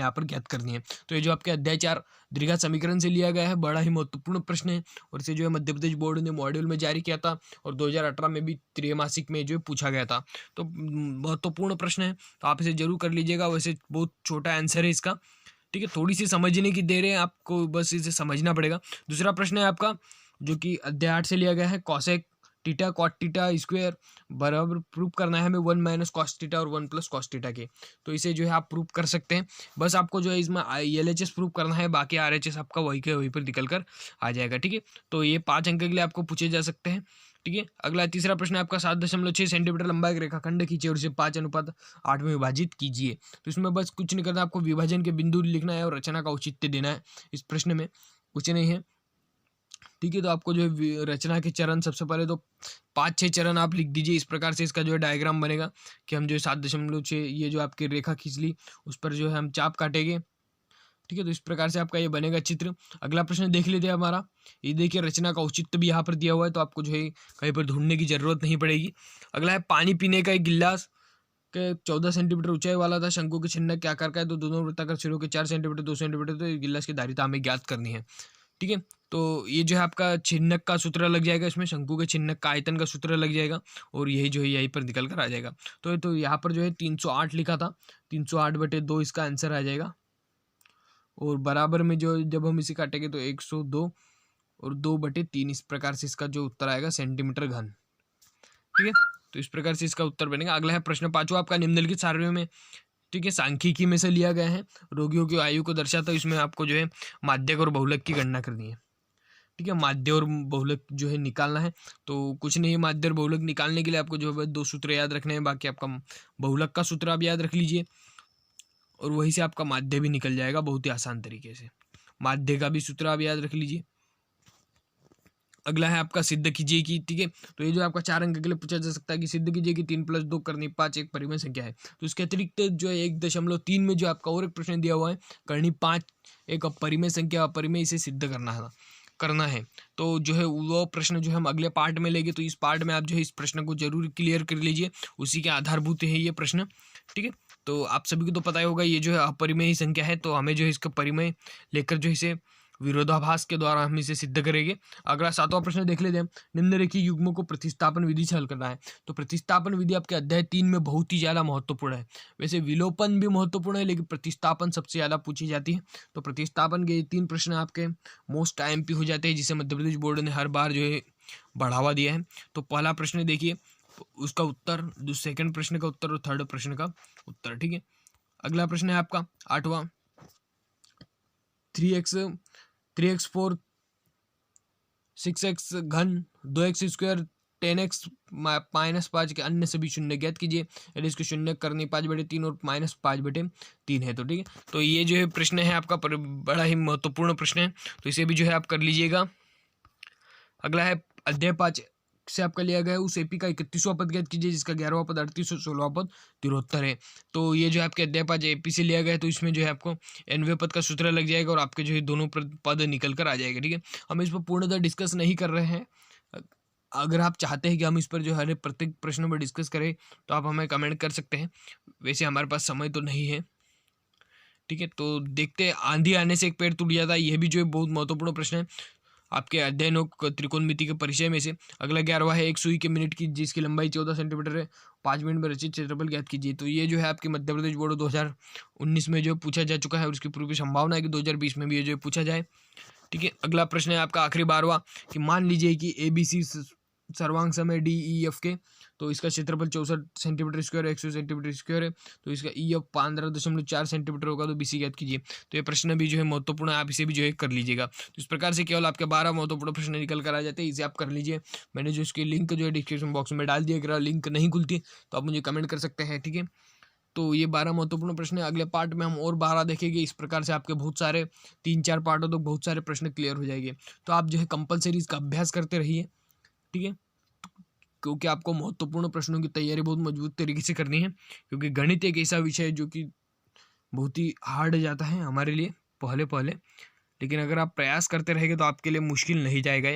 यहाँ पर ज्ञात करनी है। तो ये जो आपके अध्याय 4 द्विघात समीकरण से लिया गया है, बड़ा ही महत्वपूर्ण प्रश्न है और इसे जो है मध्य प्रदेश बोर्ड ने मॉड्यूल में जारी किया था और 2018 में भी त्रैमासिक में जो है पूछा गया था। तो महत्वपूर्ण प्रश्न है, तो आप इसे जरूर कर लीजिएगा। वैसे बहुत छोटा आंसर है इसका, ठीक है, थोड़ी सी समझने की देर है, आपको बस इसे समझना पड़ेगा। दूसरा प्रश्न है आपका जो कि अध्याय 8 से लिया गया है, cosec theta cot theta square बराबर प्रूफ करना है हमें 1 माइनस कॉस टीटा और 1 प्लस कॉस टीटा के। तो इसे जो है आप प्रूफ कर सकते हैं। बस आपको जो है इसमें LHS प्रूफ करना है, बाकी RHS आपका वही के वहीं पर निकल कर आ जाएगा, ठीक है। तो ये 5 अंक के लिए आपको पूछे जा सकते हैं, ठीक है। अगला तीसरा प्रश्न है आपका 7.6 सेंटीमीटर लंबा एक रेखाखंड खींचे और इसे 5:8 में विभाजित कीजिए। तो इसमें बस कुछ नहीं करना, आपको विभाजन के बिंदु लिखना है और रचना का औचित्य देना है। इस प्रश्न में कुछ नहीं है, ठीक है। तो आपको जो है रचना के चरण सबसे पहले तो 5-6 चरण आप लिख दीजिए। इस प्रकार से इसका जो है डायग्राम बनेगा कि हम जो है 7.6 ये जो आपकी रेखा खींच ली उस पर जो है हम चाप काटेंगे, ठीक है। तो इस प्रकार से आपका ये बनेगा चित्र। अगला प्रश्न देख लेते हैं हमारा, ये देखिए रचना का औचित्य भी यहाँ पर दिया हुआ है, तो आपको जो है कहीं पर ढूंढने की जरूरत नहीं पड़ेगी। अगला है पानी पीने का एक गिलास के 14 सेंटीमीटर ऊंचाई वाला था, शंकु के छिन्नक के आकार का है, तो दोनों वृत्ताकार सिरों के 4 सेंटीमीटर 2 सेंटीमीटर, तो गिलास की धारिता हमें ज्ञात करनी है, ठीक है। तो ये जो है आपका छिन्नक का सूत्र लग जाएगा, इसमें शंकु के छिन्नक का आयतन का सूत्र लग जाएगा और यही जो है यहीं पर निकल कर आ जाएगा। तो यहाँ पर जो है 308 लिखा था, 308/2 इसका आंसर आ जाएगा और बराबर में जो जब हम इसे काटेंगे तो 102 और 2/3 इस प्रकार से इसका जो उत्तर आएगा सेंटीमीटर घन, ठीक है। तो इस प्रकार से इसका उत्तर बनेगा। अगला है प्रश्न 5वां आपका निम्नलिखित सारणियों में, ठीक है, सांख्यिकी में से लिया गया है, रोगियों की आयु को दर्शाता है। इसमें आपको जो है माध्यक और बहुलक की गणना करनी है, ठीक है। माध्य और बहुलक जो है निकालना है, तो कुछ नहीं है, माध्य और बहुलक निकालने के लिए आपको जो है 2 सूत्र याद रखने हैं, बाकी आपका बहुलक का सूत्र आप याद रख लीजिए और वहीं से आपका माध्य भी निकल जाएगा बहुत ही आसान तरीके से। माध्य का भी सूत्र आप याद रख लीजिए। अगला है आपका सिद्ध कीजिए की, ठीक है। तो ये जो आपका 4 अंक के लिए पूछा जा सकता है कि सिद्ध कीजिए कि 3 + 2 करनी 5 एक परिमेय संख्या है। तो इसके अतिरिक्त जो है 1.3 में जो आपका और एक प्रश्न दिया हुआ है, करनी 5 एक अपरिमेय संख्या, अपरिमेय, इसे सिद्ध करना है। तो जो है वो प्रश्न जो है हम अगले पार्ट में लेंगे, तो इस पार्ट में आप जो है इस प्रश्न को जरूर क्लियर कर लीजिए, उसी के आधारभूत है ये प्रश्न, ठीक है। तो आप सभी को तो पता ही होगा ये जो है अपरिमेय संख्या है, तो हमें जो है इसका परिमेय लेकर जो इसे विरोधाभास के द्वारा हम इसे सिद्ध करेंगे। अगला 7वां प्रश्न देख लेते हैं, निम्नलिखित युग्मों को प्रतिस्थापन विधि से हल करना है। तो प्रतिस्थापन विधि आपके अध्याय 3 में बहुत ही ज़्यादा महत्वपूर्ण है। वैसे विलोपन भी महत्वपूर्ण है, लेकिन प्रतिस्थापन सबसे ज़्यादा पूछी जाती है। तो प्रतिस्थापन के 3 प्रश्न आपके मोस्ट IMP हो जाते हैं, जिसे मध्य प्रदेश बोर्ड ने हर बार जो है बढ़ावा दिया है। तो पहला प्रश्न देखिए, उसका उत्तर, सेकंड प्रश्न का उत्तर और थर्ड प्रश्न का उत्तर, ठीक है। अगला प्रश्न है आपका 8वां, 3x4 6x घन 2x स्क्वायर 10x -5 के अन्य सभी शून्य ज्ञात कीजिए। यदि इसको शून्य करनी 5/3 और -5/3 है, तो ठीक है। तो ये जो है प्रश्न है आपका बड़ा ही महत्वपूर्ण प्रश्न है, तो इसे भी जो है आप कर लीजिएगा। अगला है अध्याय 5 से आपका लिया गया है, उस AP का 31वां पद ज्ञात कीजिए, जिसका 11वां पद 38 और 16वां पद तिरोत्तर है। तो ये जो है आपके अध्याय 5 AP से लिया गया है, तो इसमें जो है आपको nवें पद का सूत्र लग जाएगा और आपके जो है दोनों पद निकल कर आ जाएगा, ठीक है। हम इस पर पूर्णतः डिस्कस नहीं कर रहे हैं। अगर आप चाहते हैं कि हम इस पर जो है प्रत्येक प्रश्न पर डिस्कस करें, तो आप हमें कमेंट कर सकते हैं। वैसे हमारे पास समय तो नहीं है, ठीक है। तो देखते हैं, आंधी आने से एक पेड़ टूट जाता है, यह भी जो है बहुत महत्वपूर्ण प्रश्न है आपके अध्ययनों त्रिकोणमिति के परिचय में से। अगला 11वां है, एक सुई के मिनट की जिसकी लंबाई 14 सेंटीमीटर है, 5 मिनट में रचित क्षेत्रफल ज्ञात कीजिए। तो ये जो है आपके मध्य प्रदेश बोर्ड 2019 में जो पूछा जा चुका है और उसकी पूरी संभावना है कि 2020 में भी ये जो पूछा जाए, ठीक है। अगला प्रश्न है आपका आखिरी 12वां, कि मान लीजिए कि ABC सर्वांग समय DEF के, तो इसका क्षेत्रफल 64 सेंटीमीटर स्क्वायर 100 सेंटीमीटर स्क्वायर है, तो इसका EF 15.4 सेंटीमीटर होगा, तो BC ज्ञात कीजिए। तो ये प्रश्न भी जो है महत्वपूर्ण है, आप इसे भी जो है कर लीजिएगा। तो इस प्रकार से केवल आपके 12 महत्वपूर्ण प्रश्न निकल कर आ जाते हैं, इसे आप कर लीजिए। मैंने जो इसकी लिंक जो है डिस्क्रिप्शन बॉक्स में डाल दिया, अगर लिंक नहीं खुलती तो आप मुझे कमेंट कर सकते हैं, ठीक है। तो ये 12 महत्वपूर्ण प्रश्न है। अगले पार्ट में हम और 12 देखेंगे। इस प्रकार से आपके बहुत सारे 3-4 पार्टों तक बहुत सारे प्रश्न क्लियर हो जाएंगे। तो आप जो है कंपलसरी इसका अभ्यास करते रहिए, ठीक है, क्योंकि आपको महत्वपूर्ण प्रश्नों की तैयारी बहुत मजबूत तरीके से करनी है, क्योंकि गणित एक ऐसा विषय है जो कि बहुत ही हार्ड जाता है हमारे लिए पहले, लेकिन अगर आप प्रयास करते रहेंगे तो आपके लिए मुश्किल नहीं जाएगा।